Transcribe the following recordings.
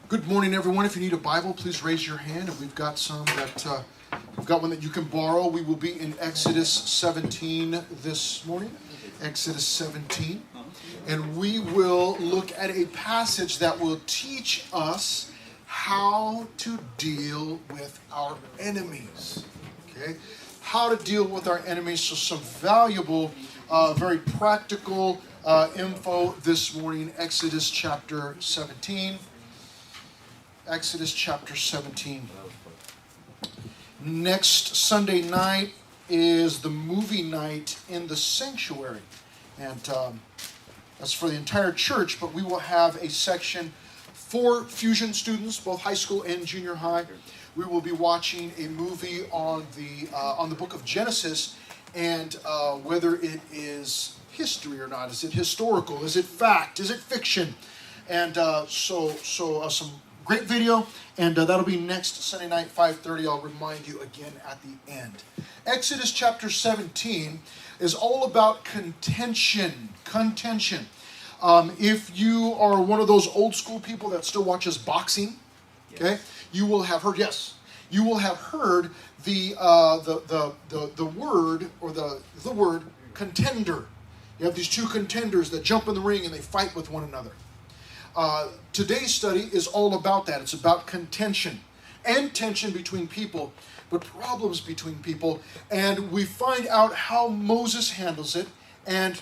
Good morning, everyone. If you need a Bible, please raise your hand, and we've got some that we've got one that you can borrow. We will be in Exodus 17 this morning, Exodus 17, and we will look at a passage that will teach us how to deal with our enemies. Okay, how to deal with our enemies. So some valuable, very practical info this morning. Exodus chapter 17. Exodus chapter 17. Next Sunday night is the movie night in the sanctuary. And that's for the entire church, but we will have a section for Fusion students, both high school and junior high. We will be watching a movie on the book of Genesis, and whether it is history or not. Is it historical? Is it fact? Is it fiction? And so some great video, and that'll be next Sunday night, 5:30. I'll remind you again at the end. Exodus chapter 17 is all about contention. Contention. If you are one of those old school people that still watches boxing, okay, you will have heard, you will have heard the word or the word contender. You have these two contenders that jump in the ring and they fight with one another. Today's study is all about that. It's about contention and tension between people, but problems between people. And we find out how Moses handles it. And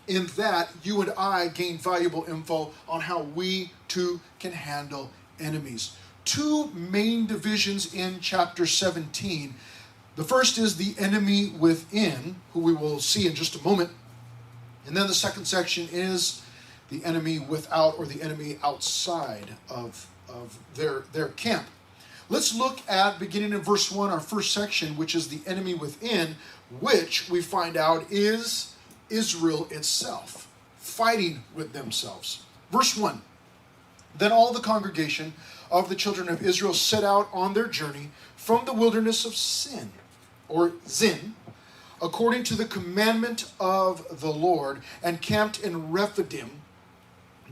in that, you and I gain valuable info on how we too can handle enemies. Two main divisions in chapter 17. The first is the enemy within, who we will see in just a moment. And then the second section is the enemy without, or the enemy outside of their camp. Let's look at, beginning in verse 1, our first section, which is the enemy within, which we find out is Israel itself, fighting with themselves. Verse 1, then all the congregation of the children of Israel set out on their journey from the wilderness of Sin, or Zin, according to the commandment of the Lord, and camped in Rephidim.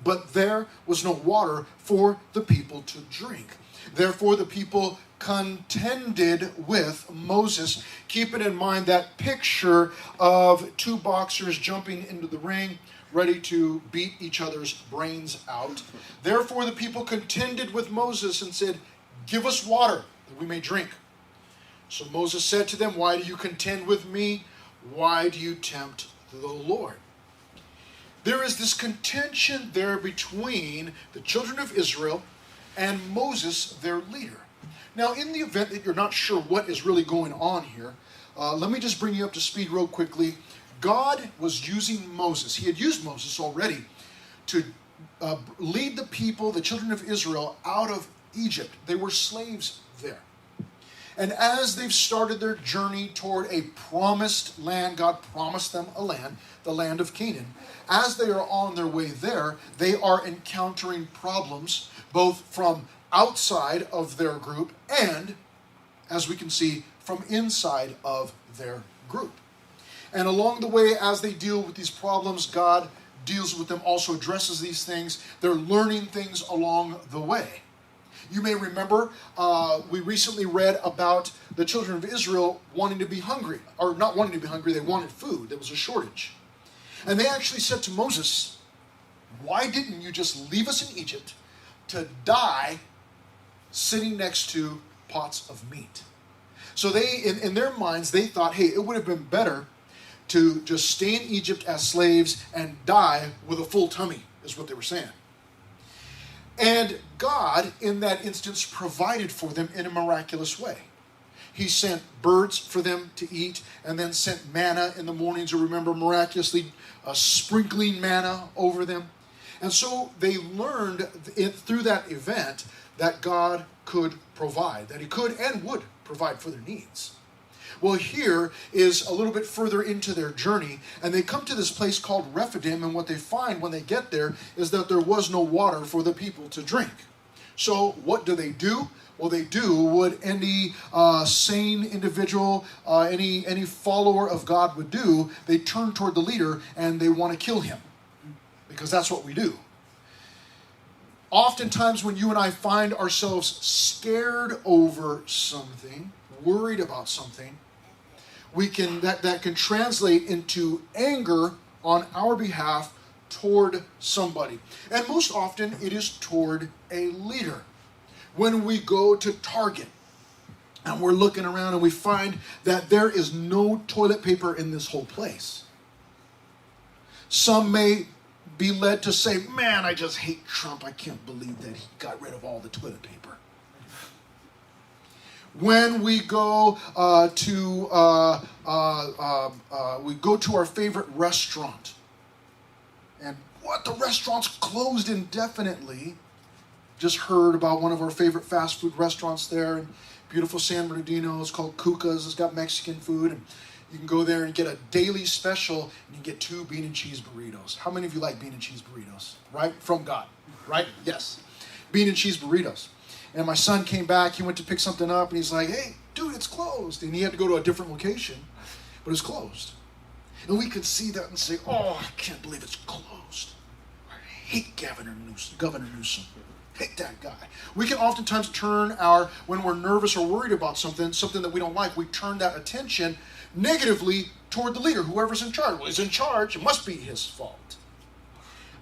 But there was no water for the people to drink. Therefore the people contended with Moses. Keeping in mind that picture of two boxers jumping into the ring, ready to beat each other's brains out. Therefore the people contended with Moses and said, "Give us water that we may drink." So Moses said to them, "Why do you contend with me? Why do you tempt the Lord?" There is this contention there between the children of Israel and Moses, their leader. Now, in the event that you're not sure what is really going on here, let me just bring you up to speed real quickly. God was using Moses. He had used Moses already to lead the people, the children of Israel, out of Egypt. They were slaves there. And as they've started their journey toward a promised land, God promised them a land, the land of Canaan. As they are on their way there, they are encountering problems, both from outside of their group and, as we can see, from inside of their group. And along the way, as they deal with these problems, God deals with them, also addresses these things. They're learning things along the way. You may remember, we recently read about the children of Israel wanting to be hungry, or not wanting to be hungry, they wanted food. There was a shortage. And they actually said to Moses, "Why didn't you just leave us in Egypt to die sitting next to pots of meat?" So they, in their minds, they thought, hey, it would have been better to just stay in Egypt as slaves and die with a full tummy, is what they were saying. And God, in that instance, provided for them in a miraculous way. He sent birds for them to eat, and then sent manna in the mornings, or remember, miraculously sprinkling manna over them. And so they learned through that event that God could provide, that He could and would provide for their needs. Well, here is a little bit further into their journey, and they come to this place called Rephidim, and what they find when they get there is that there was no water for the people to drink. So what do? Well, they do what any sane individual, any follower of God would do. They turn toward the leader and they want to kill him, because that's what we do. Oftentimes when you and I find ourselves scared over something, worried about something, that can translate into anger on our behalf toward somebody. And most often it is toward a leader. When we go to Target and we're looking around and we find that there is no toilet paper in this whole place. Some may be led to say, man, I just hate Trump. I can't believe that he got rid of all the toilet paper. When we go to our favorite restaurant, and what, the restaurant's closed indefinitely. Just heard about one of our favorite fast food restaurants there in beautiful San Bernardino. It's called Cuca's. It's got Mexican food, and you can go there and get a daily special, and you get 2 bean and cheese burritos. How many of you like bean and cheese burritos? Right? From God, right? Yes. Bean and cheese burritos. And my son came back, he went to pick something up, and he's like, hey, dude, it's closed. And he had to go to a different location, but it's closed. And we could see that and say, oh, I can't believe it's closed. I hate Governor Newsom. Hate that guy. We can oftentimes turn when we're nervous or worried about something that we don't like, we turn that attention negatively toward the leader, whoever's in charge. Well, he's in charge, it must be his fault.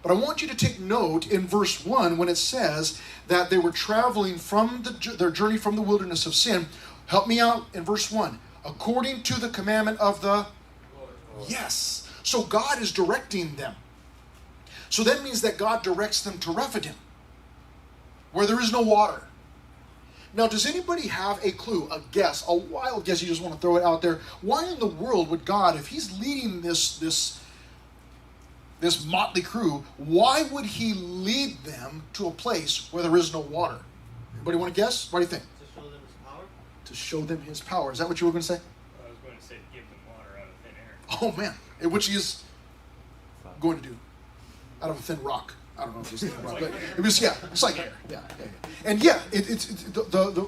But I want you to take note in verse 1 when it says that they were traveling from their journey from the wilderness of sin. Help me out in verse 1. According to the commandment of the Lord. Yes. So God is directing them. So that means that God directs them to Rephidim, where there is no water. Now, does anybody have a clue, a guess, a wild guess, you just want to throw it out there? Why in the world would God, if he's leading this motley crew, why would he lead them to a place where there is no water? Anybody want to guess? What do you think? To show them his power? To show them his power. Is that what you were going to say? I was going to say give them water out of thin air. Oh, man. Which he is going to do. Out of a thin rock. I don't know if it's thin rock, but it was, it's like air. Yeah. And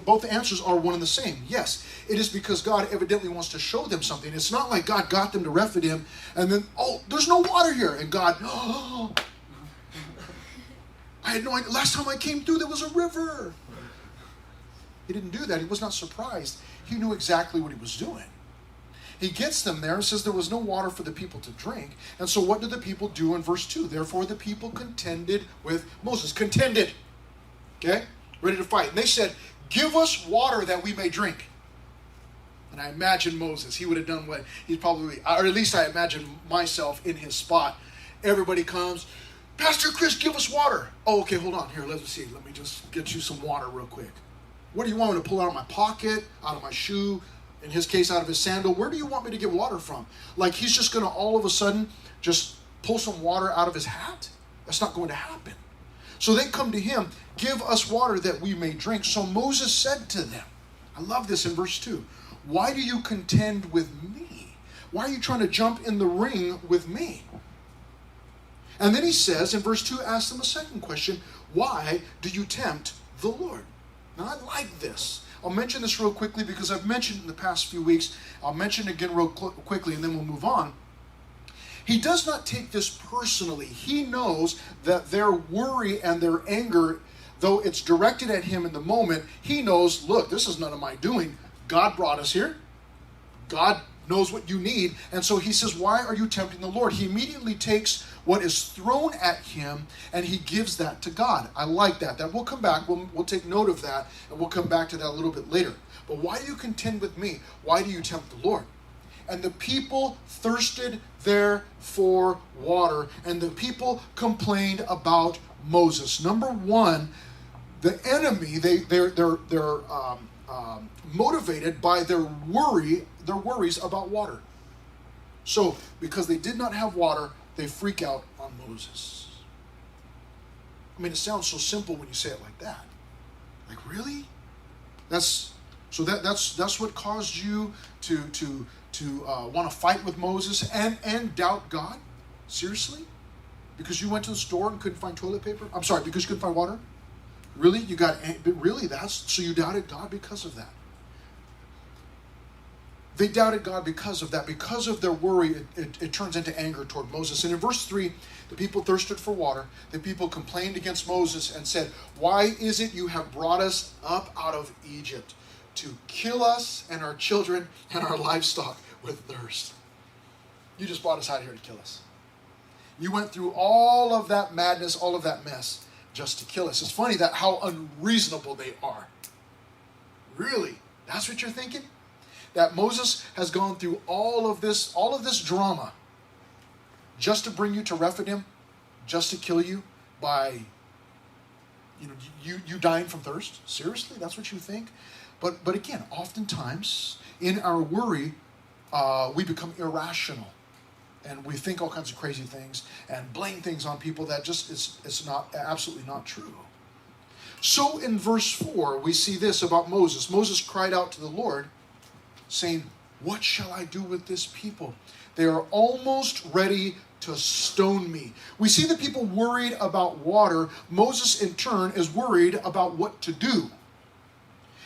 both answers are one and the same. Yes, it is because God evidently wants to show them something. It's not like God got them to Rephidim and then, oh, there's no water here. And God, oh, I had no idea. Last time I came through, there was a river. He didn't do that. He was not surprised. He knew exactly what he was doing. He gets them there and says there was no water for the people to drink. And so what did the people do in verse 2? Therefore the people contended with Moses. Contended. Okay? Ready to fight. And they said, give us water that we may drink. And I imagine Moses, he would have done what he's probably, or at least I imagine myself in his spot. Everybody comes, Pastor Chris, give us water. Oh, okay, hold on. Here, let me see. Let me just get you some water real quick. What do you want me to pull out of my pocket, out of my shoe? In his case, out of his sandal. Where do you want me to get water from? Like he's just going to all of a sudden just pull some water out of his hat? That's not going to happen. So they come to him, give us water that we may drink. So Moses said to them, I love this in verse 2, why do you contend with me? Why are you trying to jump in the ring with me? And then he says in verse 2, ask them a second question, why do you tempt the Lord? Now I like this. I'll mention this real quickly because I've mentioned it in the past few weeks. I'll mention it again real quickly and then we'll move on. He does not take this personally. He knows that their worry and their anger, though it's directed at him in the moment, he knows, look, this is none of my doing. God brought us here. God knows what you need. And so he says, why are you tempting the Lord? He immediately takes what is thrown at him and he gives that to God. I like that. That we'll come back. We'll take note of that and we'll come back to that a little bit later. But why do you contend with me? Why do you tempt the Lord? And the people thirsted there for water, and the people complained about Moses. Number one, the enemy, they're motivated by their worries about water. So, because they did not have water, they freak out on Moses. I mean, it sounds so simple when you say it like that. Like, really? That's what caused you to want to fight with Moses and doubt God? Seriously? Because you went to the store and couldn't find toilet paper? I'm sorry, because you couldn't find water? Really? So you doubted God because of that? They doubted God because of that. Because of their worry, it turns into anger toward Moses. And in verse 3, the people thirsted for water. The people complained against Moses and said, "Why is it you have brought us up out of Egypt to kill us and our children and our livestock with thirst?" You just brought us out here to kill us. You went through all of that madness, all of that mess, just to kill us. It's funny that how unreasonable they are. Really? That's what you're thinking? That Moses has gone through all of this drama just to bring you to Rephidim, just to kill you by you dying from thirst? Seriously? That's what you think? But again, oftentimes in our worry, we become irrational. And we think all kinds of crazy things and blame things on people that just it's not absolutely not true. So in verse 4, we see this about Moses. Moses cried out to the Lord, saying, "What shall I do with this people? They are almost ready to stone me." We see the people worried about water. Moses, in turn, is worried about what to do.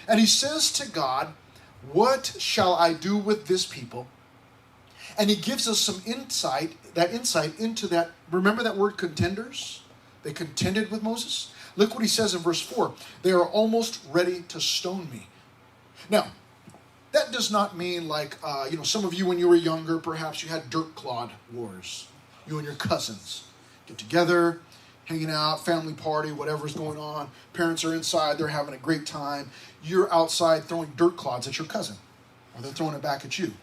And he says to God, "What shall I do with this people?" And he gives us some insight into that. Remember that word contenders? They contended with Moses. Look what he says in verse 4. They are almost ready to stone me. Now, that does not mean like, some of you when you were younger, perhaps you had dirt clod wars. You and your cousins get together, hanging out, family party, whatever's going on. Parents are inside, they're having a great time. You're outside throwing dirt clods at your cousin, or they're throwing it back at you.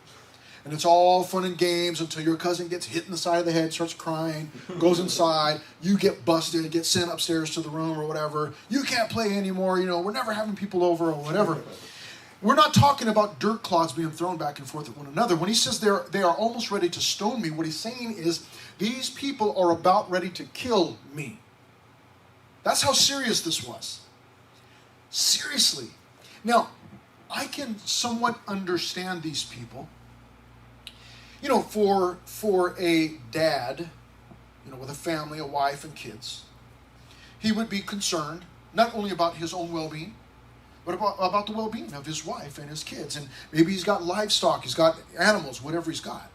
And it's all fun and games until your cousin gets hit in the side of the head, starts crying, goes inside, you get busted, get sent upstairs to the room or whatever. You can't play anymore, we're never having people over or whatever. We're not talking about dirt clods being thrown back and forth at one another. When he says they are almost ready to stone me, what he's saying is these people are about ready to kill me. That's how serious this was. Seriously. Now, I can somewhat understand these people. For a dad, with a family, a wife and kids, he would be concerned not only about his own well-being, but about the well-being of his wife and his kids. And maybe he's got livestock, he's got animals, whatever he's got.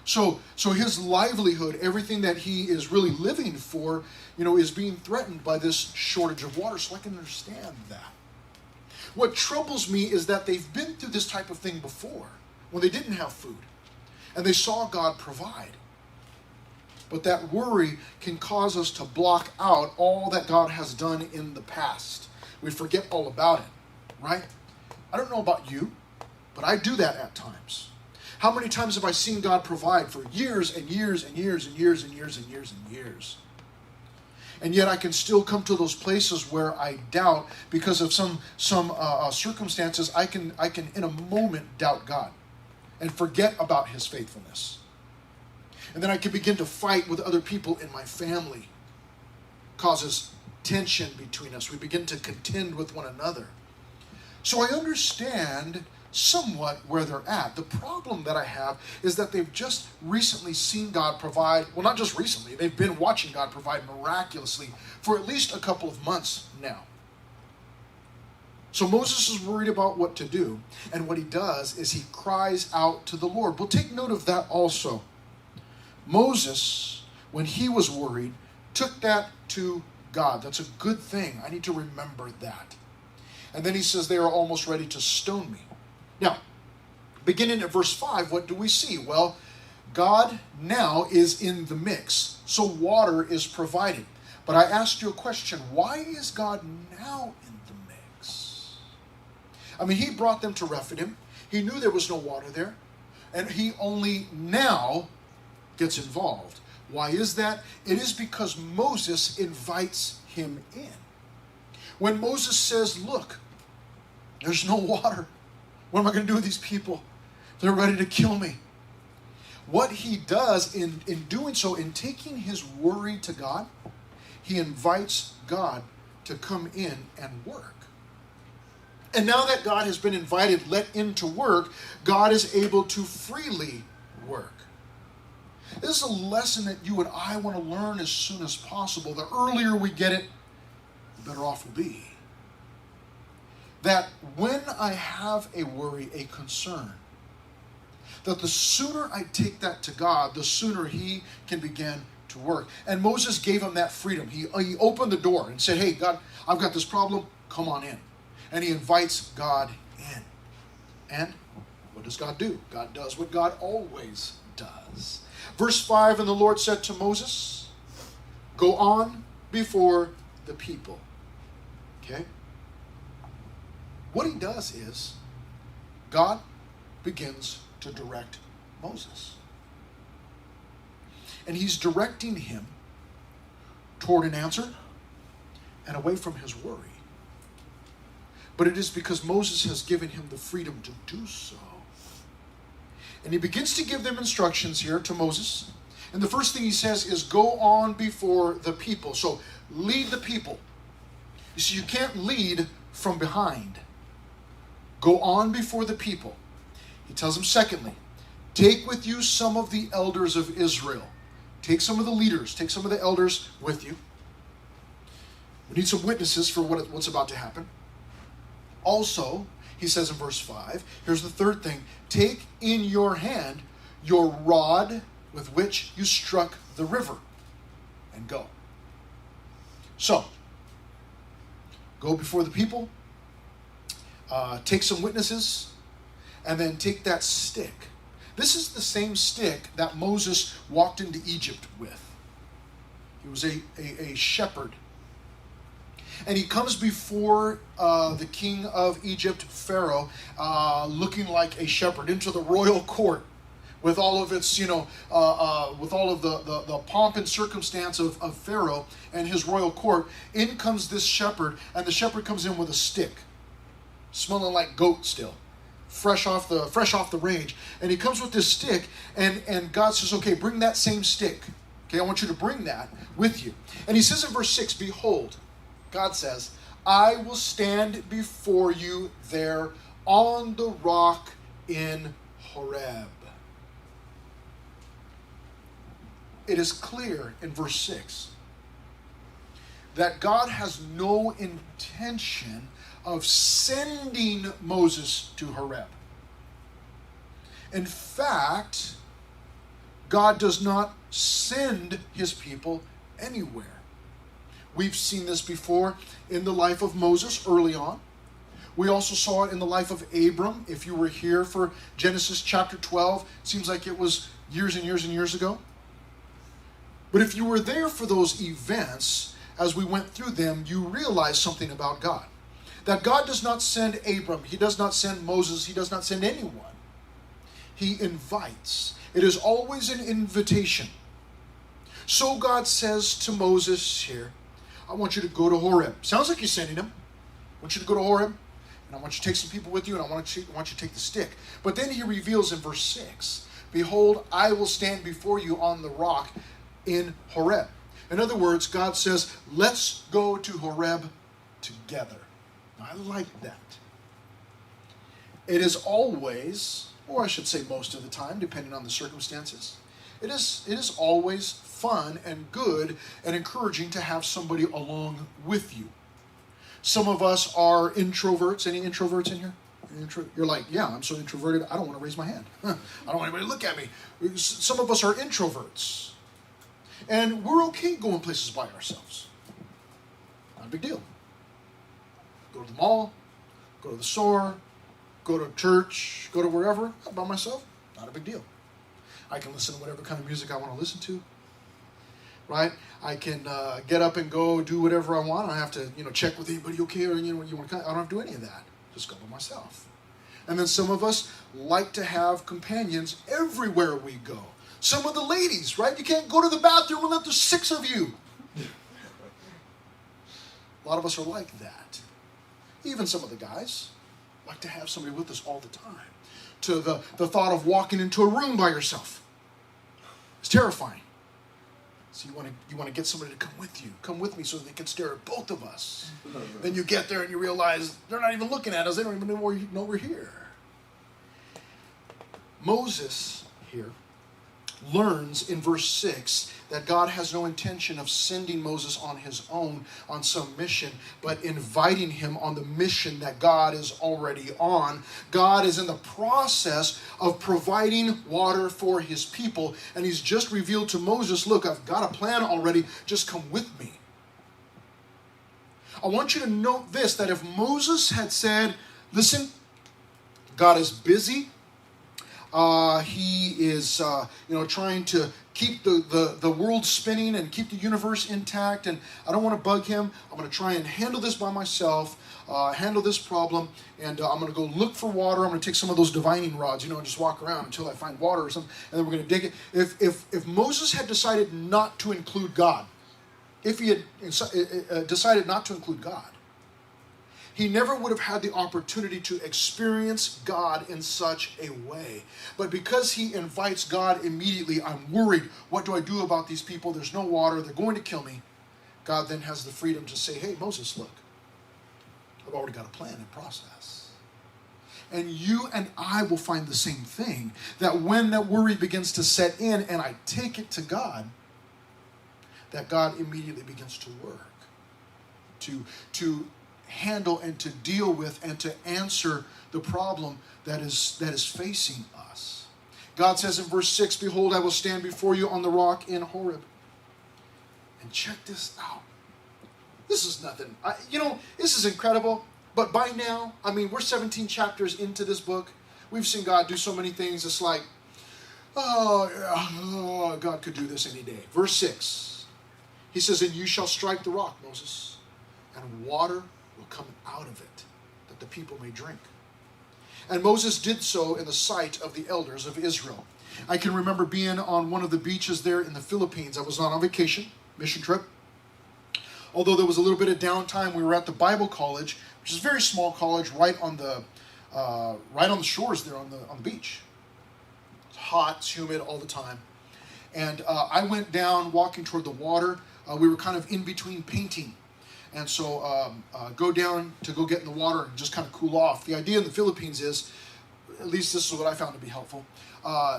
So his livelihood, everything that he is really living for, is being threatened by this shortage of water. So I can understand that. What troubles me is that they've been through this type of thing before, when they didn't have food. And they saw God provide. But that worry can cause us to block out all that God has done in the past. We forget all about it, right? I don't know about you, but I do that at times. How many times have I seen God provide for years and years and years and years and years and years and years? And yet I can still come to those places where I doubt because of some circumstances. I can in a moment doubt God and forget about his faithfulness. And then I can begin to fight with other people in my family. Causes tension between us. We begin to contend with one another. So I understand somewhat where they're at. The problem that I have is that they've just recently seen God provide. Well, not just recently. They've been watching God provide miraculously for at least a couple of months now. So Moses is worried about what to do, and what he does is he cries out to the Lord. Well, take note of that also. Moses, when he was worried, took that to God. That's a good thing. I need to remember that. And then he says they are almost ready to stone me. Now, beginning at verse 5, what do we see? Well, God now is in the mix, so water is provided. But I asked you a question. Why is God now in the mix? I mean, he brought them to Rephidim. He knew there was no water there. And he only now gets involved. Why is that? It is because Moses invites him in. When Moses says, look, there's no water. What am I going to do with these people? They're ready to kill me. What he does in doing so, in taking his worry to God, he invites God to come in and work. And now that God has been invited, let into work, God is able to freely work. This is a lesson that you and I want to learn as soon as possible. The earlier we get it, the better off we'll be. That when I have a worry, a concern, that the sooner I take that to God, the sooner he can begin to work. And Moses gave him that freedom. He opened the door and said, hey, God, I've got this problem. Come on in. And he invites God in. And what does God do? God does what God always does. Verse 5, and the Lord said to Moses, go on before the people. Okay? What he does is, God begins to direct Moses. And he's directing him toward an answer and away from his worry. But it is because Moses has given him the freedom to do so. And he begins to give them instructions here to Moses. And the first thing he says is, go on before the people. So, lead the people. You see, you can't lead from behind. Go on before the people. He tells them, secondly, take with you some of the elders of Israel. Take some of the leaders, take some of the elders with you. We need some witnesses for what's about to happen. Also, he says in verse 5, here's the third thing, take in your hand your rod with which you struck the river, and go. So, go before the people, take some witnesses, and then take that stick. This is the same stick that Moses walked into Egypt with. He was a shepherd. And he comes before the king of Egypt, Pharaoh, looking like a shepherd, into the royal court with all of its, with all of the pomp and circumstance of Pharaoh and his royal court. In comes this shepherd, and the shepherd comes in with a stick, smelling like goat still, fresh off the range. And he comes with this stick, and God says, okay, bring that same stick. Okay, I want you to bring that with you. And he says in verse 6, behold, God says, I will stand before you there on the rock in Horeb. It is clear in verse 6 that God has no intention of sending Moses to Horeb. In fact, God does not send his people anywhere. We've seen this before in the life of Moses early on. We also saw it in the life of Abram. If you were here for Genesis chapter 12, it seems like it was years and years and years ago. But if you were there for those events, as we went through them, you realize something about God. That God does not send Abram. He does not send Moses. He does not send anyone. He invites. It is always an invitation. So God says to Moses here, I want you to go to Horeb. Sounds like you're sending him. I want you to go to Horeb, and I want you to take some people with you, and I want you to take the stick. But then he reveals in verse 6, behold, I will stand before you on the rock in Horeb. In other words, God says, let's go to Horeb together. Now, I like that. It is always, or I should say most of the time, depending on the circumstances, it is always fun and good and encouraging to have somebody along with you. Some of us are introverts. Any introverts in here? You're like, yeah, I'm so introverted, I don't want to raise my hand. I don't want anybody to look at me. Some of us are introverts. And we're okay going places by ourselves. Not a big deal. Go to the mall, go to the store, go to church, go to wherever, by myself, not a big deal. I can listen to whatever kind of music I want to listen to, right? I can get up and go do whatever I want. I don't have to, check with anybody, okay, or you want to. I don't have to do any of that. Just go by myself. And then some of us like to have companions everywhere we go. Some of the ladies, right? You can't go to the bathroom unless there's 6 of you. A lot of us are like that. Even some of the guys like to have somebody with us all the time. To the thought of walking into a room by yourself. It's terrifying. So you want to get somebody to come with you. Come with me so they can stare at both of us. Then you get there and you realize they're not even looking at us. They don't even know we're here. Moses here learns in verse 6 that God has no intention of sending Moses on his own on some mission, but inviting him on the mission that God is already on. God is in the process of providing water for his people, and he's just revealed to Moses, look, I've got a plan already, just come with me. I want you to note this, that if Moses had said, listen, God is busy, he is trying to keep the world spinning and keep the universe intact, and I don't want to bug him. I'm going to try and handle this by myself, handle this problem, and I'm going to go look for water. I'm going to take some of those divining rods, and just walk around until I find water or something, and then we're going to dig it. If Moses had decided not to include God, if he had decided not to include God, he never would have had the opportunity to experience God in such a way. But because he invites God immediately, I'm worried. What do I do about these people? There's no water. They're going to kill me. God then has the freedom to say, hey, Moses, look, I've already got a plan in process. And you and I will find the same thing, that when that worry begins to set in and I take it to God, that God immediately begins to work, to handle and to deal with and to answer the problem that is facing us. God says in verse 6, behold, I will stand before you on the rock in Horeb. And check this out. This is nothing. This is incredible. But by now, we're 17 chapters into this book. We've seen God do so many things. It's like, God could do this any day. Verse 6, he says, and you shall strike the rock, Moses, and water will come out of it, that the people may drink. And Moses did so in the sight of the elders of Israel. I can remember being on one of the beaches there in the Philippines. I was on vacation, mission trip. Although there was a little bit of downtime, we were at the Bible college, which is a very small college, right on the shores there on the beach. It's hot, it's humid all the time. And I went down walking toward the water. We were kind of in between painting. And so go down to go get in the water and just kind of cool off. The idea in the Philippines is, at least this is what I found to be helpful,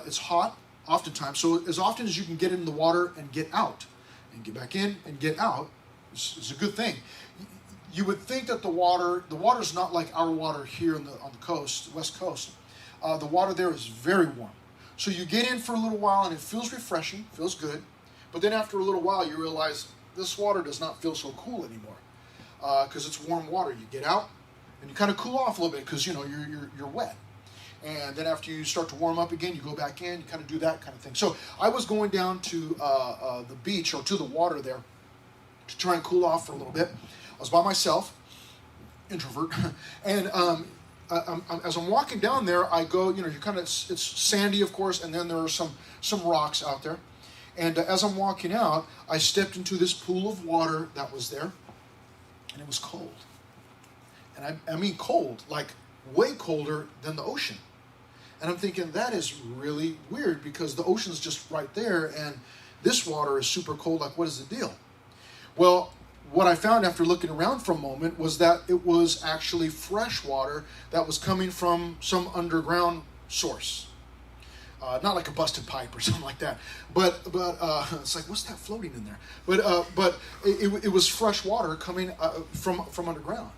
it's hot oftentimes. So as often as you can get in the water and get out, and get back in and get out, is a good thing. You would think that the water's not like our water here on the coast, west coast. The water there is very warm. So you get in for a little while and it feels refreshing, feels good. But then after a little while you realize this water does not feel so cool anymore because it's warm water. You get out and you kind of cool off a little bit because you're wet. And then after you start to warm up again, you go back in, you kind of do that kind of thing. So I was going down to the beach or to the water there to try and cool off for a little bit. I was by myself, introvert, and as I'm walking down there, I go, it's sandy, of course, and then there are some rocks out there. And as I'm walking out, I stepped into this pool of water that was there, and it was cold. And I mean cold, like way colder than the ocean. And I'm thinking, that is really weird because the ocean's just right there, and this water is super cold. Like, what is the deal? Well, what I found after looking around for a moment was that it was actually fresh water that was coming from some underground source. Not like a busted pipe or something like that, but it's like, what's that floating in there? But it was fresh water coming from underground,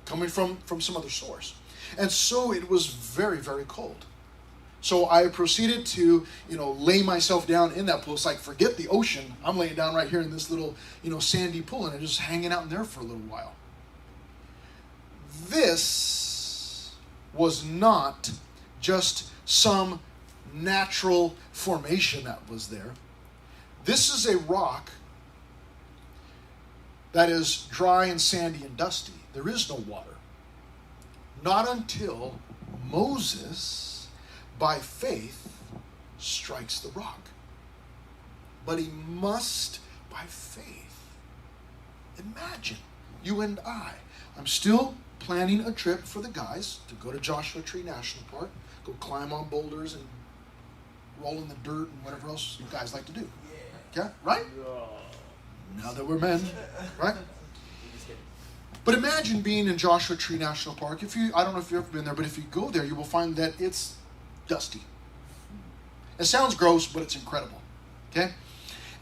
coming from some other source, and so it was very, very cold. So I proceeded to lay myself down in that pool. It's like, forget the ocean. I'm laying down right here in this little sandy pool, and I'm just hanging out in there for a little while. This was not just some natural formation that was there. This is a rock that is dry and sandy and dusty. There is no water. Not until Moses, by faith, strikes the rock. But he must, by faith. Imagine, you and I'm still planning a trip for the guys to go to Joshua Tree National Park, go climb on boulders and roll in the dirt and whatever else you guys like to do. Yeah, right? Now that we're men, right? But imagine being in Joshua Tree National Park. I don't know if you've ever been there, but if you go there, you will find that it's dusty. It sounds gross, but it's incredible. Okay?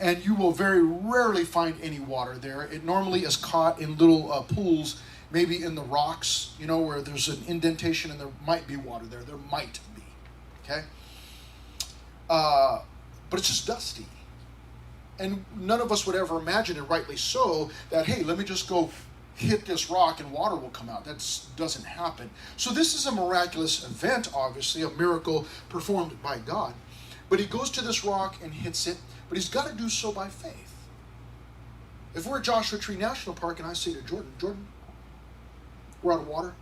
and you will very rarely find any water there. It normally is caught in little pools, maybe in the rocks, where there's an indentation and there might be water there. There might be, okay? But it's just dusty. And none of us would ever imagine, and rightly so, that, hey, let me just go hit this rock and water will come out. That doesn't happen. So this is a miraculous event, obviously, a miracle performed by God. But he goes to this rock and hits it, but he's got to do so by faith. If we're at Joshua Tree National Park and I say to Jordan, we're out of water,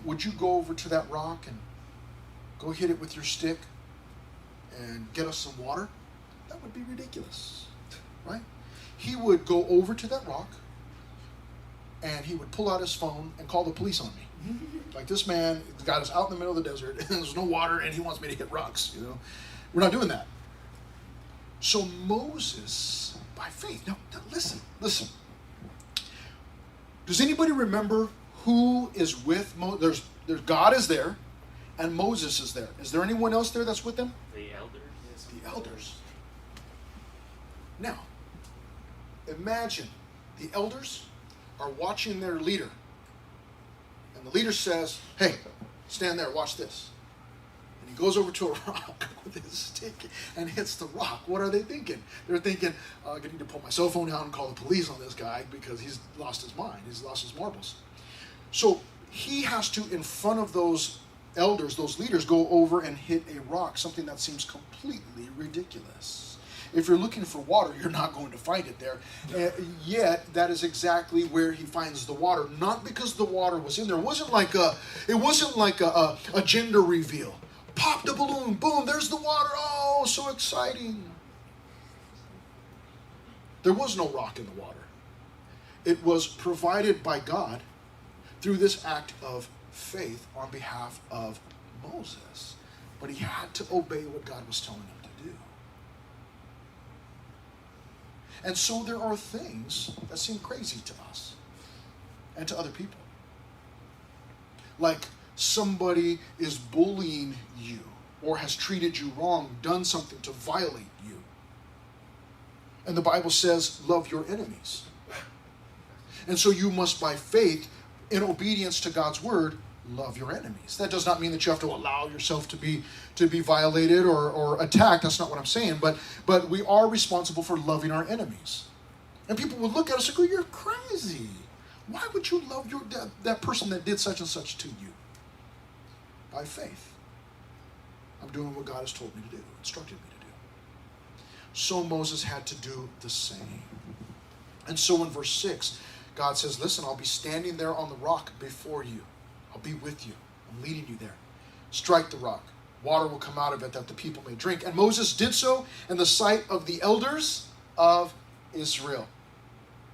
would you go over to that rock and go hit it with your stick and get us some water? That would be ridiculous, right? He would go over to that rock and he would pull out his phone and call the police on me. Like, this man got us out in the middle of the desert and there's no water and he wants me to hit rocks, We're not doing that. So Moses, by faith, now listen. Does anybody remember who is with Moses? There's God is there and Moses is there. Is there anyone else there that's with them? The elders. Yes. The elders. Now, imagine the elders are watching their leader. And the leader says, hey, stand there, watch this. And he goes over to a rock with his stick and hits the rock. What are they thinking? They're thinking, I need to pull my cell phone out and call the police on this guy because he's lost his mind. He's lost his marbles. So he has to, in front of those elders, those leaders, go over and hit a rock, something that seems completely ridiculous. If you're looking for water, you're not going to find it there. Yet, that is exactly where he finds the water. Not because the water was in there. It wasn't like a gender reveal. Pop the balloon, boom, there's the water. Oh, so exciting. There was no rock in the water. It was provided by God through this act of faith on behalf of Moses. But he had to obey what God was telling him to do. And so there are things that seem crazy to us and to other people. Like somebody is bullying you or has treated you wrong, done something to violate you. And the Bible says, love your enemies. And so you must, by faith, in obedience to God's word, love your enemies. That does not mean that you have to allow yourself to be violated or attacked. That's not what I'm saying. But we are responsible for loving our enemies. And people would look at us and go, you're crazy. Why would you love that person that did such and such to you? By faith. I'm doing what God has told me to do, instructed me to do. So Moses had to do the same. And so in verse 6, God says, listen, I'll be standing there on the rock before you. I'll be with you. I'm leading you there. Strike the rock. Water will come out of it that the people may drink. And Moses did so in the sight of the elders of Israel.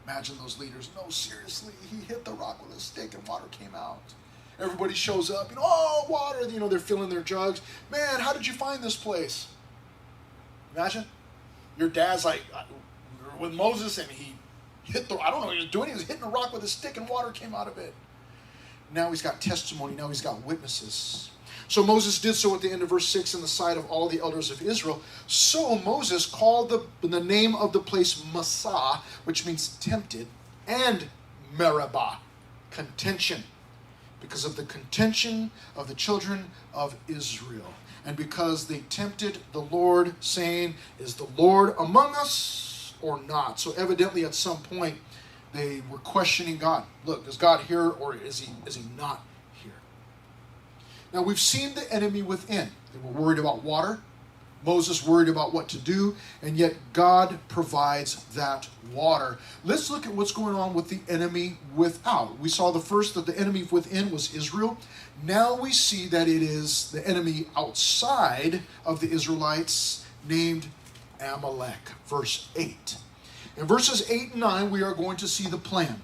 Imagine those leaders. No, seriously, he hit the rock with a stick and water came out. Everybody shows up. Oh, water. They're filling their jugs. Man, how did you find this place? Imagine. Your dad's like, with Moses and he hit I don't know what he was doing. He was hitting a rock with a stick and water came out of it. Now he's got testimony. Now he's got witnesses. So Moses did so at the end of verse 6 in the sight of all the elders of Israel. So Moses called the name of the place Massah, which means tempted, and Meribah, contention, because of the contention of the children of Israel. And because they tempted the Lord, saying, is the Lord among us or not? So evidently at some point, they were questioning God. Look, is God here or is he not here? Now we've seen the enemy within. They were worried about water. Moses worried about what to do, and yet God provides that water. Let's look at what's going on with the enemy without. We saw the first that the enemy within was Israel. Now we see that it is the enemy outside of the Israelites named Amalek. Verse 8. In verses 8 and 9, we are going to see the plan.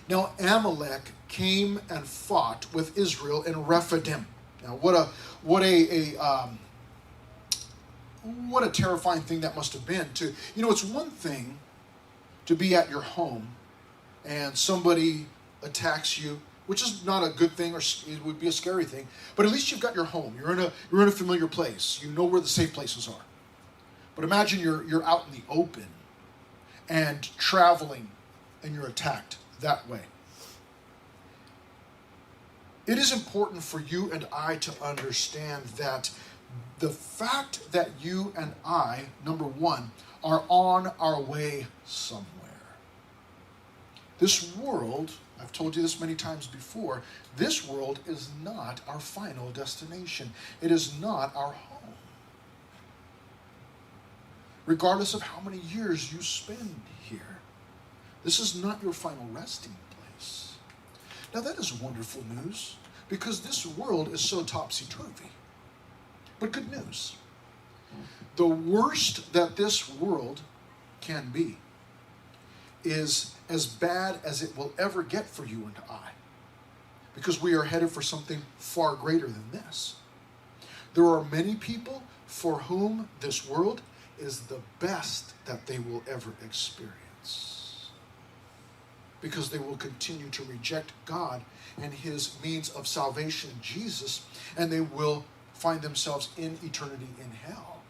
Now, Amalek came and fought with Israel in Rephidim. Now, what a terrifying thing that must have been. It's one thing to be at your home and somebody attacks you, which is not a good thing, or it would be a scary thing. But at least you've got your home. You're in a familiar place. You know where the safe places are. But imagine you're out in the open and traveling and you're attacked that way. It is important for you and I to understand that the fact that you and I, number one, are on our way somewhere. This world, I've told you this many times before, this world is not our final destination. It is not our home. Regardless of how many years you spend here, this is not your final resting place. Now that is wonderful news, because this world is so topsy-turvy. But good news. The worst that this world can be is as bad as it will ever get for you and I, because we are headed for something far greater than this. There are many people for whom this world is the best that they will ever experience, because they will continue to reject God and his means of salvation, Jesus, and they will find themselves in eternity in hell.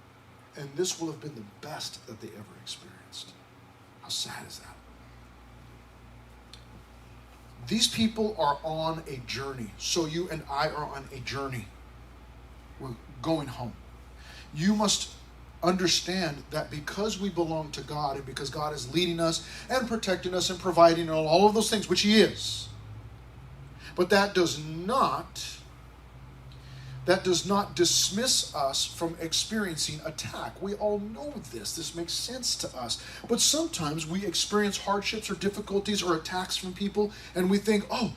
And this will have been the best that they ever experienced. How sad is that? These people are on a journey. So you and I are on a journey. We're going home. You must understand that because we belong to God and because God is leading us and protecting us and providing all of those things, which he is. But that does not dismiss us from experiencing attack. We all know this. This makes sense to us. But sometimes we experience hardships or difficulties or attacks from people, and we think, oh,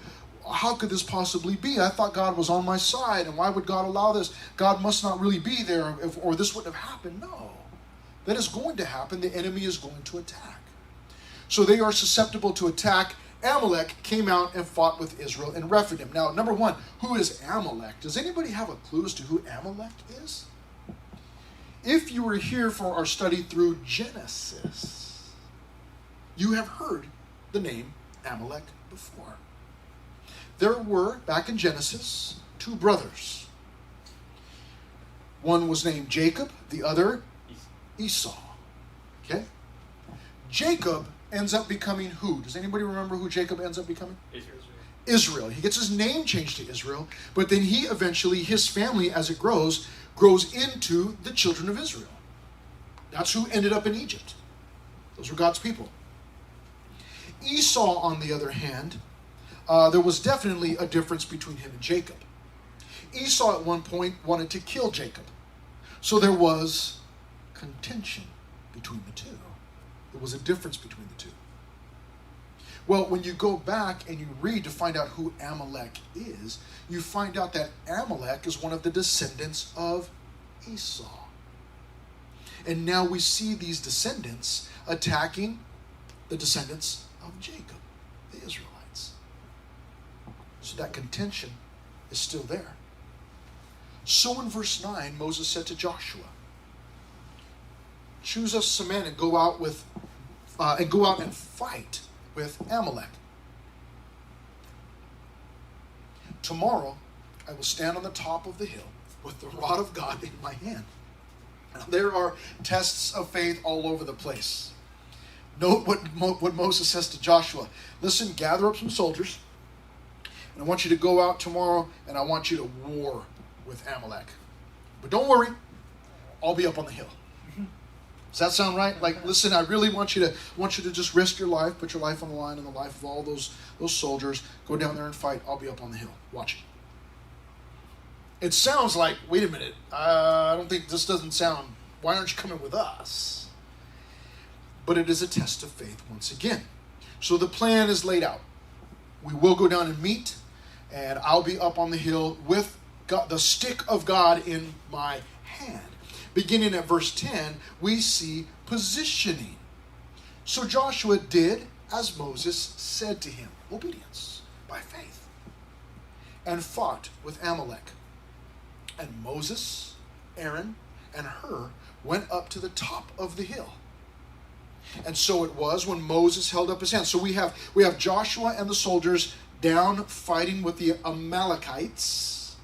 how could this possibly be? I thought God was on my side, and why would God allow this? God must not really be there, or this wouldn't have happened. No. That is going to happen. The enemy is going to attack. So they are susceptible to attack. Amalek came out and fought with Israel in Rephidim. Now, number one, who is Amalek? Does anybody have a clue as to who Amalek is? If you were here for our study through Genesis, you have heard the name Amalek before. There were, back in Genesis, two brothers. One was named Jacob, the other Esau. Okay? Jacob ends up becoming who? Does anybody remember who Jacob ends up becoming? Israel. He gets his name changed to Israel, but then he eventually, his family, as it grows into the children of Israel. That's who ended up in Egypt. Those were God's people. Esau, on the other hand, there was definitely a difference between him and Jacob. Esau at one point wanted to kill Jacob. So there was contention between the two. There was a difference between the two. Well, when you go back and you read to find out who Amalek is, you find out that Amalek is one of the descendants of Esau. And now we see these descendants attacking the descendants of Jacob, the Israelites. So that contention is still there. So in verse 9, Moses said to Joshua, choose us some men and go out and fight with Amalek. Tomorrow I will stand on the top of the hill with the rod of God in my hand. Now, there are tests of faith all over the place. Note what Moses says to Joshua. Listen, gather up some soldiers, and I want you to go out tomorrow, and I want you to war with Amalek. But don't worry, I'll be up on the hill. Does that sound right? Like, listen, I really want you to just risk your life, put your life on the line and the life of all those soldiers. Go down there and fight. I'll be up on the hill watching. It sounds like, wait a minute, I don't think this doesn't sound, why aren't you coming with us? But it is a test of faith once again. So the plan is laid out. We will go down and meet, and I'll be up on the hill with God, the stick of God in my hand. Beginning at verse 10, we see positioning. So Joshua did as Moses said to him, obedience by faith, and fought with Amalek. And Moses, Aaron, and Hur went up to the top of the hill. And so it was when Moses held up his hand. So we have Joshua and the soldiers down fighting with the Amalekites.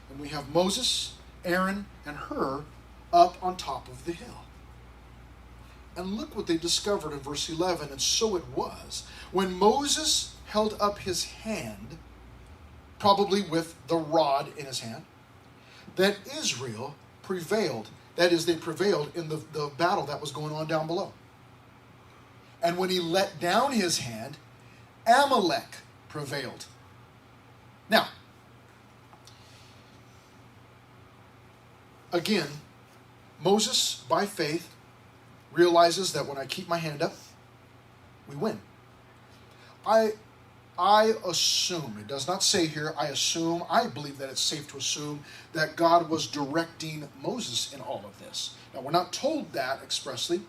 And we have Moses, Aaron, and Hur up on top of the hill. And look what they discovered in verse 11. And so it was, when Moses held up his hand, probably with the rod in his hand, that Israel prevailed. That is, they prevailed in the battle that was going on down below. And when he let down his hand, Amalek prevailed. Now, again, Moses, by faith, realizes that when I keep my hand up, we win. I assume, it does not say here, I believe that it's safe to assume that God was directing Moses in all of this. Now, we're not told that expressly,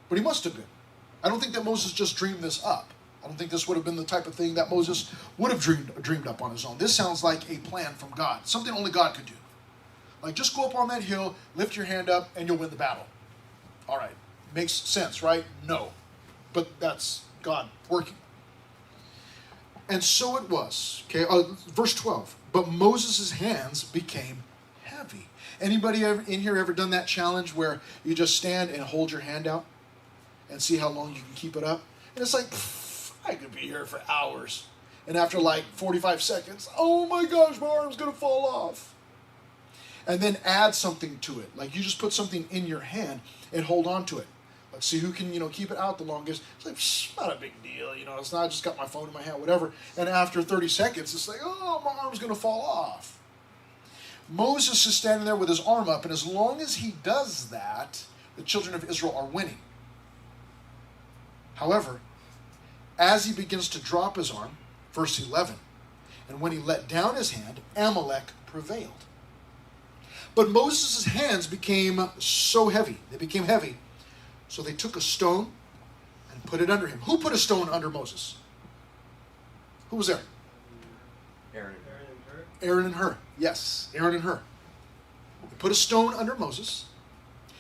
but he must have been. I don't think that Moses just dreamed this up. I don't think this would have been the type of thing that Moses would have dreamed up on his own. This sounds like a plan from God, something only God could do. Like, just go up on that hill, lift your hand up, and you'll win the battle. All right, makes sense, right? No, but that's God working. And so it was. Okay, verse 12. But Moses' hands became heavy. Anybody in here ever done that challenge where you just stand and hold your hand out and see how long you can keep it up? And it's like, I could be here for hours. And after like 45 seconds, oh my gosh, my arm's going to fall off. And then add something to it. Like you just put something in your hand and hold on to it. Let's see who can, keep it out the longest. It's like, not a big deal, it's not, I just got my phone in my hand, whatever. And after 30 seconds, it's like, oh, my arm's going to fall off. Moses is standing there with his arm up, and as long as he does that, the children of Israel are winning. However, as he begins to drop his arm, verse 11, and when he let down his hand, Amalek prevailed. But Moses' hands became so heavy. They became heavy. So they took a stone and put it under him. Who put a stone under Moses? Who was there? Aaron. Aaron and Hur. Yes, Aaron and Hur. They put a stone under Moses.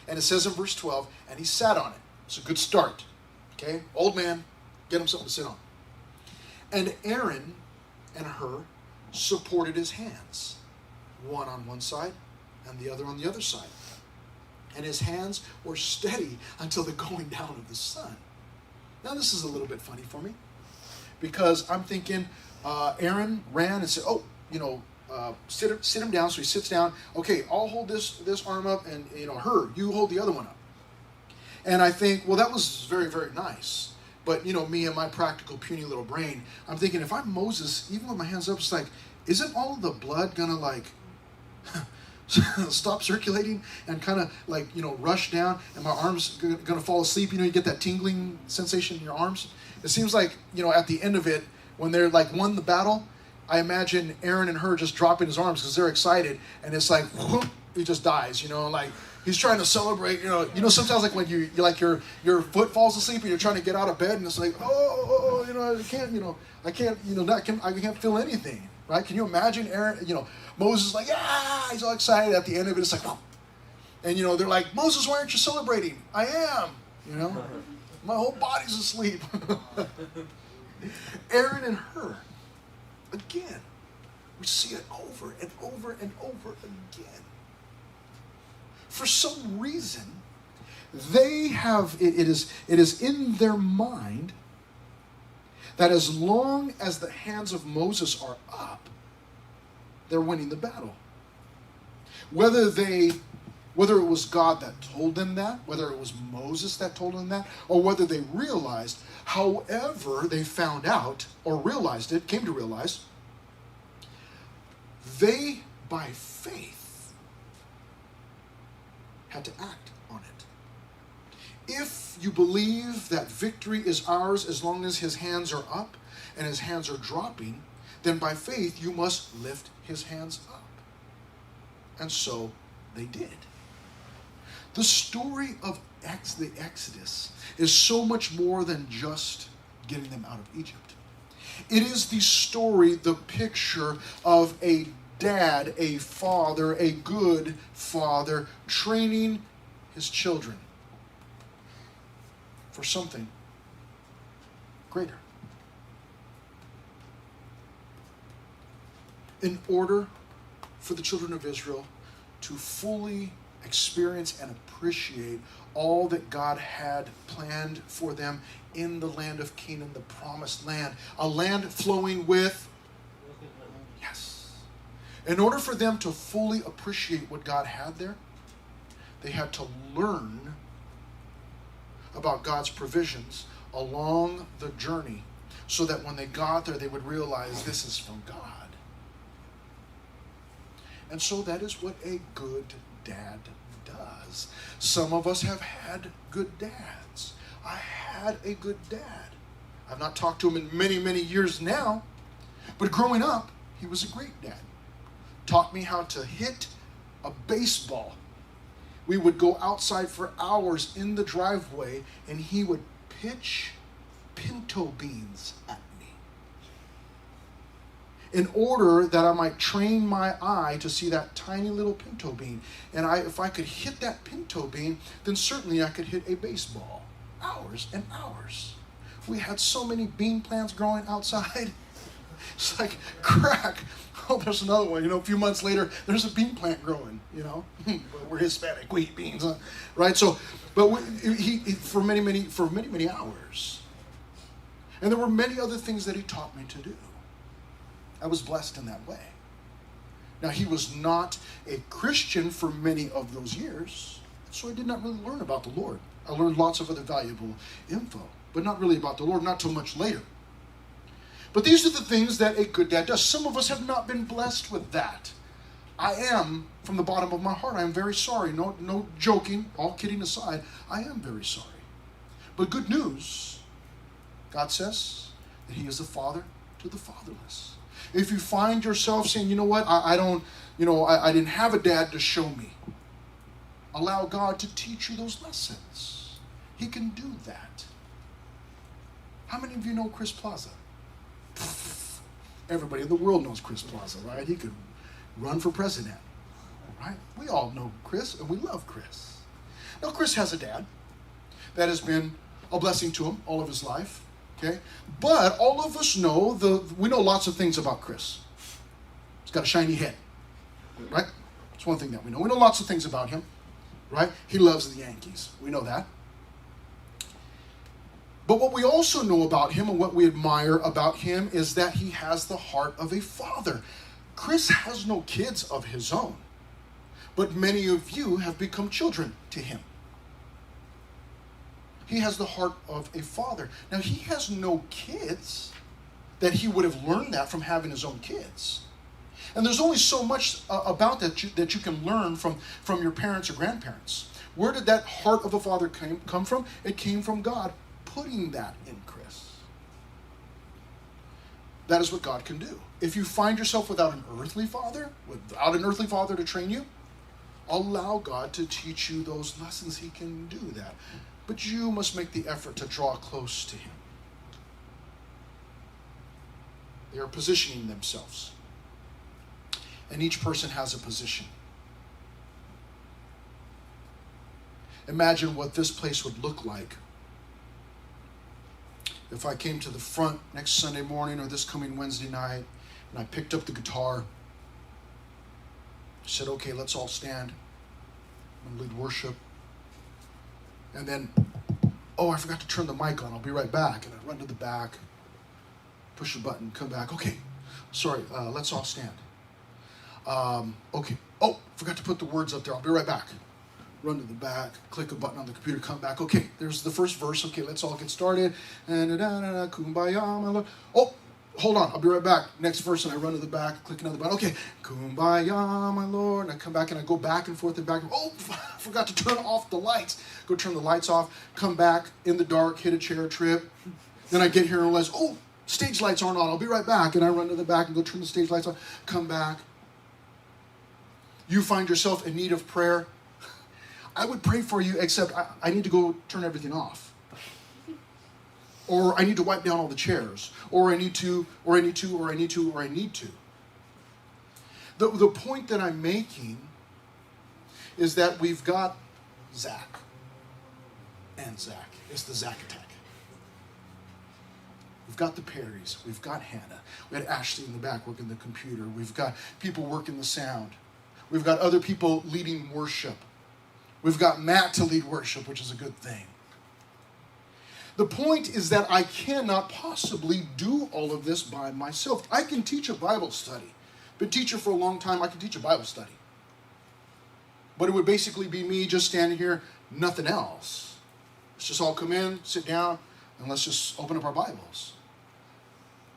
And it says in verse 12, and he sat on it. It's a good start. Okay? Old man, get him something to sit on. And Aaron and Hur supported his hands. One on one side and the other on the other side. And his hands were steady until the going down of the sun. Now this is a little bit funny for me, because I'm thinking Aaron ran and said, sit him down. So he sits down. Okay, I'll hold this arm up, and Hur, you hold the other one up. And I think, well, that was very, very nice. But me and my practical, puny little brain, I'm thinking, if I'm Moses, even with my hands up, it's like, isn't all the blood gonna stop circulating and kind of rush down, and my arms going to fall asleep? You get that tingling sensation in your arms. It seems like at the end of it, when they're won the battle, I imagine Aaron and Hur just dropping his arms because they're excited, and it's like whoop, he just dies. He's trying to celebrate. Sometimes when your foot falls asleep and you're trying to get out of bed, and it's like I can't feel anything. Right? Can you imagine Aaron? Moses he's all excited. At the end of it, it's like, whoa. And they're like, Moses, why aren't you celebrating? I am. My whole body's asleep. Aaron and Hur, again, we see it over and over and over again. For some reason, they have it is in their mind that as long as the hands of Moses are up, they're winning the battle. Whether it was God that told them that, whether it was Moses that told them that, or whether they realized, however they found out or realized it, came to realize, they, by faith, had to act on it. If you believe that victory is ours as long as his hands are up and his hands are dropping, then by faith you must lift his hands up. And so they did. The story of the Exodus is so much more than just getting them out of Egypt. It is the story, the picture of a dad, a father, a good father, training his children for something greater. In order for the children of Israel to fully experience and appreciate all that God had planned for them in the land of Canaan, the promised land. A land flowing with, yes. In order for them to fully appreciate what God had there, they had to learn about God's provisions along the journey so that when they got there, they would realize this is from God. And so that is what a good dad does. Some of us have had good dads. I had a good dad. I've not talked to him in many, many years now, but growing up, he was a great dad. Taught me how to hit a baseball. We would go outside for hours in the driveway, and he would pitch pinto beans at me in order that I might train my eye to see that tiny little pinto bean. And if I could hit that pinto bean, then certainly I could hit a baseball. Hours and hours. We had so many bean plants growing outside. It's like, crack. Oh, there's another one. A few months later, there's a bean plant growing, We're Hispanic. We eat beans, right? So, but he for many hours. And there were many other things that he taught me to do. I was blessed in that way. Now, he was not a Christian for many of those years, so I did not really learn about the Lord. I learned lots of other valuable info, but not really about the Lord, not till much later. But these are the things that a good dad does. Some of us have not been blessed with that. I am, from the bottom of my heart, I am very sorry. No joking, all kidding aside, I am very sorry. But good news, God says that he is the father to the fatherless. If you find yourself saying, you know what, I didn't have a dad to show me, allow God to teach you those lessons. He can do that. How many of you know Chris Plaza? Everybody in the world knows Chris Plaza, right? He could run for president, right? We all know Chris, and we love Chris. Now, Chris has a dad that has been a blessing to him all of his life, okay? But all of us know, we know lots of things about Chris. He's got a shiny head, right? That's one thing that we know. We know lots of things about him, right? He loves the Yankees. We know that. But what we also know about him and what we admire about him is that he has the heart of a father. Chris has no kids of his own, but many of you have become children to him. He has the heart of a father. Now, he has no kids that he would have learned that from having his own kids. And there's only so much about that you can learn from your parents or grandparents. Where did that heart of a father come from? It came from God putting that in Chris. That is what God can do. If you find yourself without an earthly father to train you, allow God to teach you those lessons. He can do that. But you must make the effort to draw close to him. They are positioning themselves. And each person has a position. Imagine what this place would look like if I came to the front next Sunday morning or this coming Wednesday night and I picked up the guitar, said, okay, let's all stand. I'm going to lead worship. And then, I forgot to turn the mic on. I'll be right back. And I run to the back, push a button, come back. Okay, sorry, let's all stand. Okay. Oh, forgot to put the words up there. I'll be right back. Run to the back, click a button on the computer, come back. Okay, there's the first verse. Okay, let's all get started. And kumbaya, my Lord. Oh, hold on, I'll be right back. Next verse, and I run to the back, click another button. Okay, kumbaya, my Lord. And I come back and I go back and forth and back. Oh, forgot to turn off the lights. Go turn the lights off, come back in the dark, hit a chair, trip. Then I get here and realize, stage lights aren't on. I'll be right back. And I run to the back and go turn the stage lights on, come back. You find yourself in need of prayer. I would pray for you, except I need to go turn everything off. Or I need to wipe down all the chairs. Or I need to. The point that I'm making is that we've got Zach. And Zach. It's the Zach attack. We've got the Perrys. We've got Hannah. We had Ashley in the back working the computer. We've got people working the sound. We've got other people leading worship. We've got Matt to lead worship, which is a good thing. The point is that I cannot possibly do all of this by myself. I can teach a Bible study. Been a teacher for a long time, I can teach a Bible study. But it would basically be me just standing here, nothing else. Let's just all come in, sit down, and let's just open up our Bibles.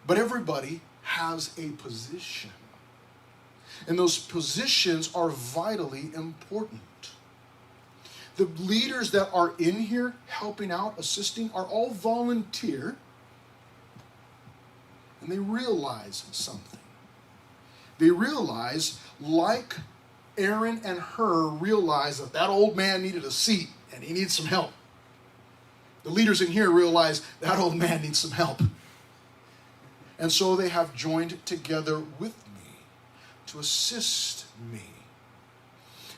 But everybody has a position. And those positions are vitally important. The leaders that are in here helping out, assisting, are all volunteer. And they realize something. They realize, like Aaron and Hur realized that old man needed a seat and he needs some help. The leaders in here realize that old man needs some help. And so they have joined together with me to assist me.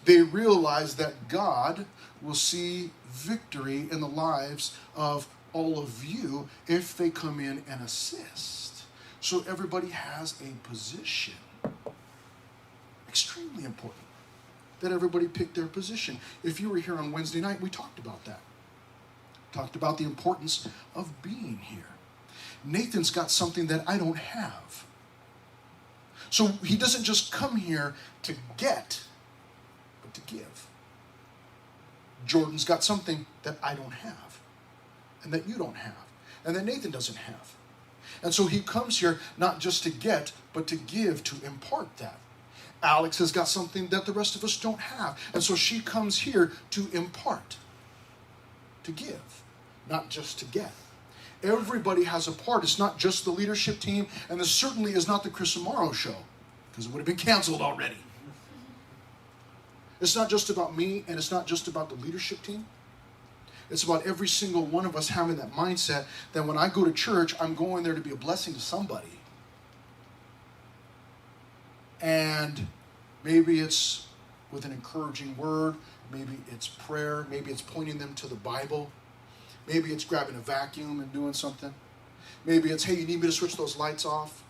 They realize that God will see victory in the lives of all of you if they come in and assist. So everybody has a position. Extremely important that everybody pick their position. If you were here on Wednesday night, we talked about that. Talked about the importance of being here. Nathan's got something that I don't have. So he doesn't just come here to get, but to give. Jordan's got something that I don't have, and that you don't have, and that Nathan doesn't have. And so he comes here not just to get, but to give, to impart that. Alex has got something that the rest of us don't have, and so she comes here to impart, to give, not just to get. Everybody has a part. It's not just the leadership team, and this certainly is not the Chris Amaro show, because it would have been canceled already. It's not just about me, and it's not just about the leadership team. It's about every single one of us having that mindset that when I go to church, I'm going there to be a blessing to somebody. And maybe it's with an encouraging word, maybe it's prayer, maybe it's pointing them to the Bible, maybe it's grabbing a vacuum and doing something, maybe it's, hey, you need me to switch those lights off,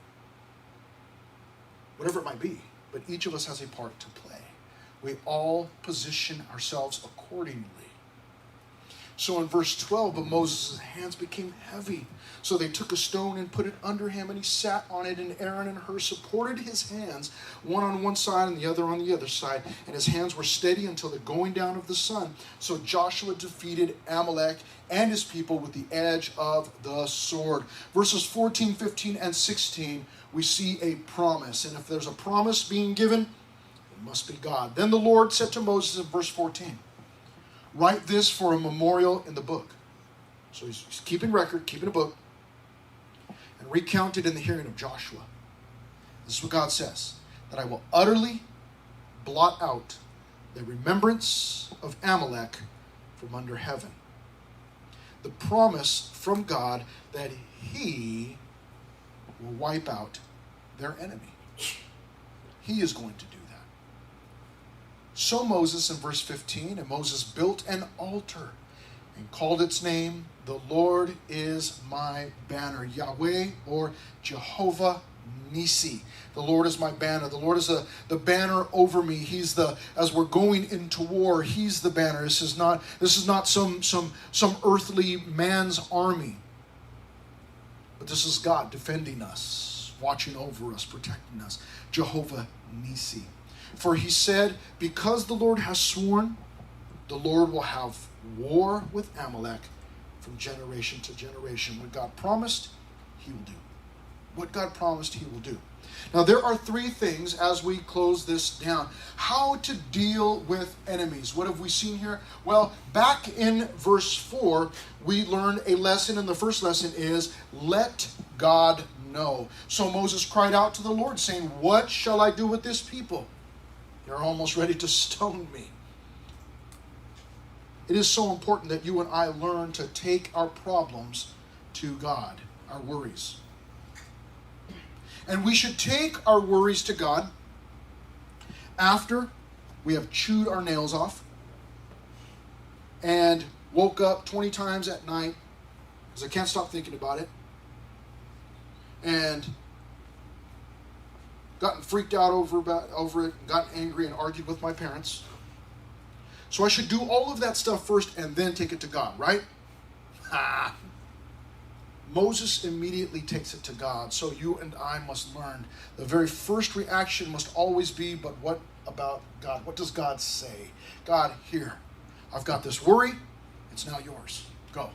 whatever it might be. But each of us has a part to play. We all position ourselves accordingly. So in verse 12, but Moses' hands became heavy. So they took a stone and put it under him, and he sat on it, and Aaron and Hur supported his hands, one on one side and the other on the other side. And his hands were steady until the going down of the sun. So Joshua defeated Amalek and his people with the edge of the sword. Verses 14, 15, and 16, we see a promise. And if there's a promise being given, it must be God. Then the Lord said to Moses in verse 14, write this for a memorial in the book. So he's keeping record, keeping a book, and recount it in the hearing of Joshua. This is what God says, that I will utterly blot out the remembrance of Amalek from under heaven. The promise from God that he will wipe out their enemy. He is going to do that. So Moses, in verse 15, and Moses built an altar and called its name, the Lord is my banner, Yahweh, or Jehovah Nisi. The Lord is my banner. The Lord is the banner over me. He's the, as we're going into war, he's the banner. This is not some earthly man's army. But this is God defending us, watching over us, protecting us. Jehovah Nisi. For he said, because the Lord has sworn, the Lord will have war with Amalek from generation to generation. What God promised, he will do. What God promised, he will do. Now, there are three things as we close this down. How to deal with enemies. What have we seen here? Well, back in verse 4, we learned a lesson, and the first lesson is, let God know. So Moses cried out to the Lord, saying, what shall I do with this people? They're almost ready to stone me. It is so important that you and I learn to take our problems to God, our worries. And we should take our worries to God after we have chewed our nails off and woke up 20 times at night because I can't stop thinking about it, and gotten freaked out over it, gotten angry and argued with my parents. So I should do all of that stuff first and then take it to God, right? Moses immediately takes it to God. So you and I must learn the very first reaction must always be, but what about God? What does God say? God, here, I've got this worry. It's now yours. Go.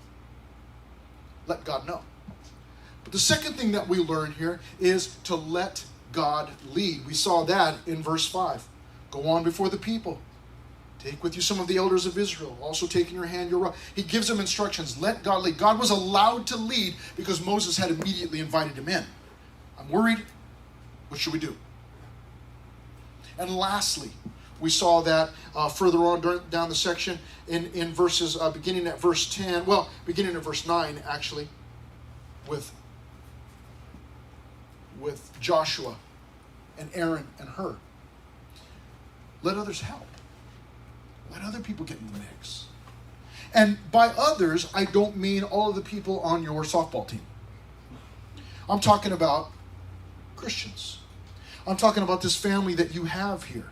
Let God know. But the second thing that we learn here is to let God lead. We saw that in verse 5. Go on before the people. Take with you some of the elders of Israel. Also take in your hand your rod. He gives them instructions. Let God lead. God was allowed to lead because Moses had immediately invited him in. I'm worried. What should we do? And lastly, we saw that further on down the section in verses, beginning at verse 10. Well, beginning at verse 9, actually, with Joshua and Aaron and Hur. Let others help. Let other people get in the mix. And by others, I don't mean all of the people on your softball team. I'm talking about Christians. I'm talking about this family that you have here.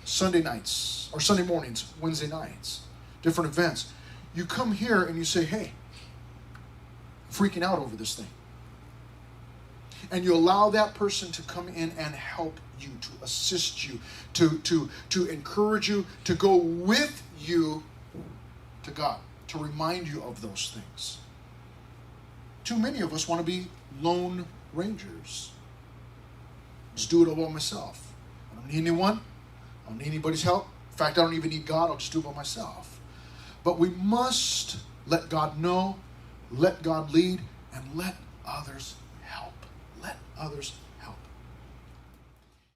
Sunday nights, or Sunday mornings, Wednesday nights, different events. You come here and you say, hey, I'm freaking out over this thing. And you allow that person to come in and help you, to assist you, to encourage you, to go with you to God, to remind you of those things. Too many of us want to be lone rangers. Just do it all by myself. I don't need anyone. I don't need anybody's help. In fact, I don't even need God. I'll just do it by myself. But we must let God know, let God lead, and let others help. Let others